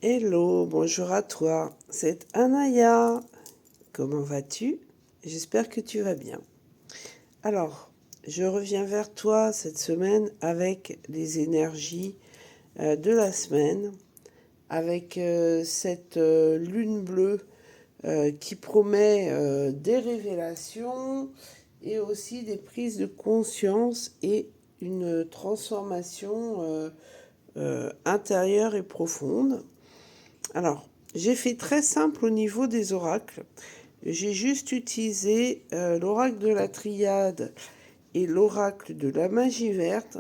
Hello, bonjour à toi, c'est Anaya. Comment vas-tu? J'espère que tu vas bien. Alors, je reviens vers toi cette semaine avec les énergies de la semaine, avec cette lune bleue qui promet des révélations et aussi des prises de conscience et une transformation intérieure et profonde. Alors, j'ai fait très simple au niveau des oracles. J'ai juste utilisé l'oracle de la triade et l'oracle de la magie verte.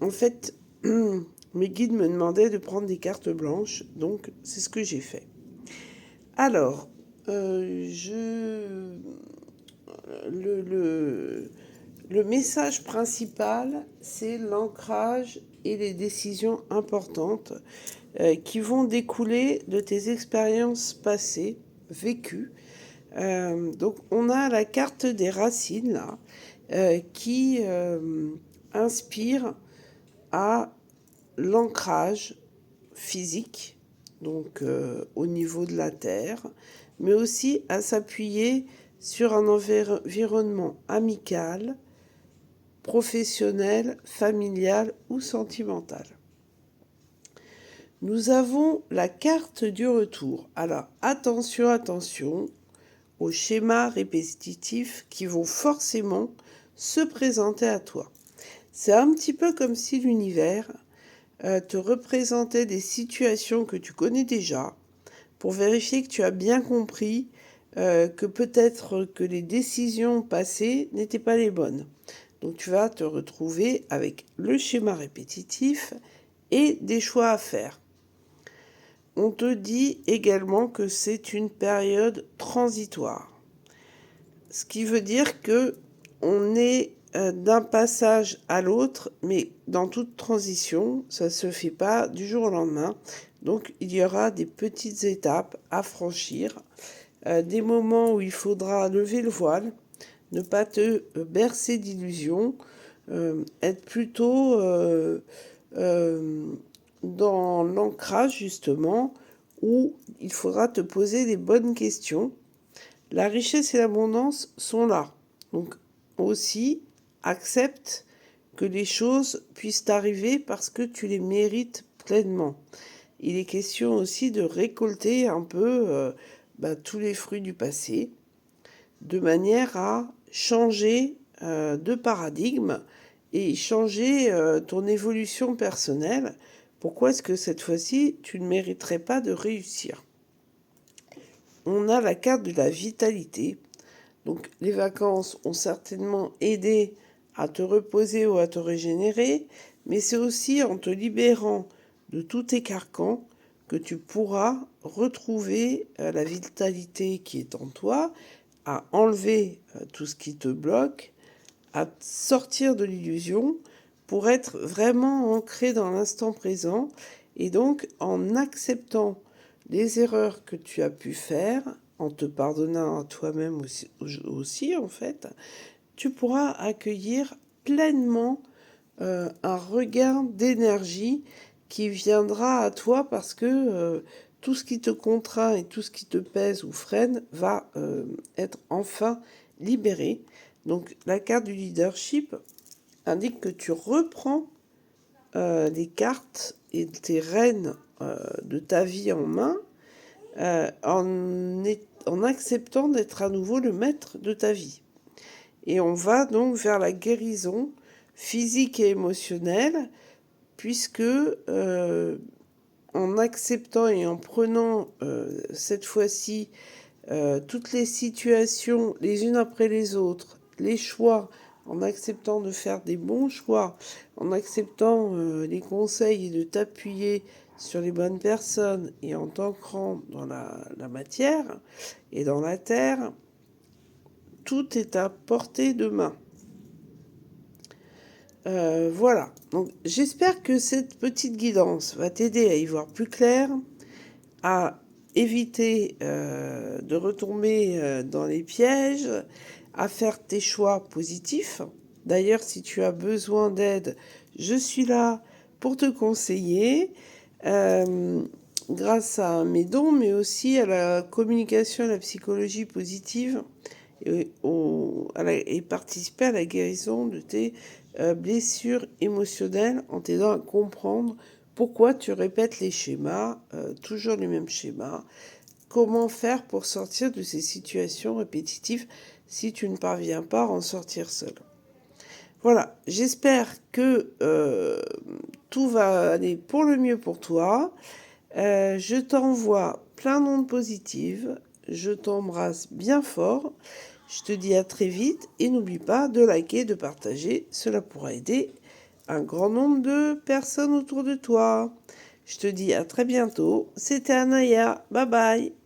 En fait, mes guides me demandaient de prendre des cartes blanches, donc c'est ce que j'ai fait. Alors, le message principal, c'est l'ancrage et les décisions importantes qui vont découler de tes expériences passées, vécues. Donc on a la carte des racines là, qui inspire à l'ancrage physique, donc au niveau de la terre, mais aussi à s'appuyer sur un environnement amical, professionnel, familial ou sentimental. Nous avons la carte du retour. Alors attention aux schémas répétitifs qui vont forcément se présenter à toi. C'est un petit peu comme si l'univers te représentait des situations que tu connais déjà pour vérifier que tu as bien compris que peut-être que les décisions passées n'étaient pas les bonnes. Donc tu vas te retrouver avec le schéma répétitif et des choix à faire. On te dit également que c'est une période transitoire. Ce qui veut dire que on est d'un passage à l'autre, mais dans toute transition, ça ne se fait pas du jour au lendemain. Donc il y aura des petites étapes à franchir, des moments où il faudra lever le voile, ne pas te bercer d'illusions, être plutôt dans l'ancrage justement, où il faudra te poser les bonnes questions. La richesse et l'abondance sont là. Donc aussi, accepte que les choses puissent arriver parce que tu les mérites pleinement. Il est question aussi de récolter un peu tous les fruits du passé, de manière à changer de paradigme et changer ton évolution personnelle. Pourquoi est-ce que cette fois-ci, tu ne mériterais pas de réussir? On a la carte de la vitalité. Donc les vacances ont certainement aidé à te reposer ou à te régénérer, mais c'est aussi en te libérant de tous tes carcans que tu pourras retrouver la vitalité qui est en toi, à enlever tout ce qui te bloque, à sortir de l'illusion pour être vraiment ancré dans l'instant présent et donc en acceptant les erreurs que tu as pu faire, en te pardonnant à toi-même aussi en fait, tu pourras accueillir pleinement un regain d'énergie qui viendra à toi parce que tout ce qui te contraint et tout ce qui te pèse ou freine va être enfin libéré. Donc la carte du leadership indique que tu reprends les cartes et tes rênes de ta vie en main en acceptant d'être à nouveau le maître de ta vie. Et on va donc vers la guérison physique et émotionnelle, puisque en acceptant et en prenant cette fois-ci toutes les situations les unes après les autres, les choix, en acceptant de faire des bons choix, en acceptant les conseils et de t'appuyer sur les bonnes personnes et en t'ancrant dans la matière et dans la terre, tout est à portée de main. Voilà, donc j'espère que cette petite guidance va t'aider à y voir plus clair, à éviter de retomber dans les pièges, à faire tes choix positifs. D'ailleurs, si tu as besoin d'aide, je suis là pour te conseiller. grâce à mes dons, mais aussi à la communication et à la psychologie positive et participer à la guérison de tes blessures émotionnelles en t'aidant à comprendre pourquoi tu répètes les schémas, toujours les mêmes schémas, comment faire pour sortir de ces situations répétitives si tu ne parviens pas à en sortir seul. Voilà, j'espère que tout va aller pour le mieux pour toi. Je t'envoie plein d'ondes positives. Je t'embrasse bien fort. Je te dis à très vite et n'oublie pas de liker, de partager. Cela pourra aider un grand nombre de personnes autour de toi. Je te dis à très bientôt. C'était Anaya. Bye bye.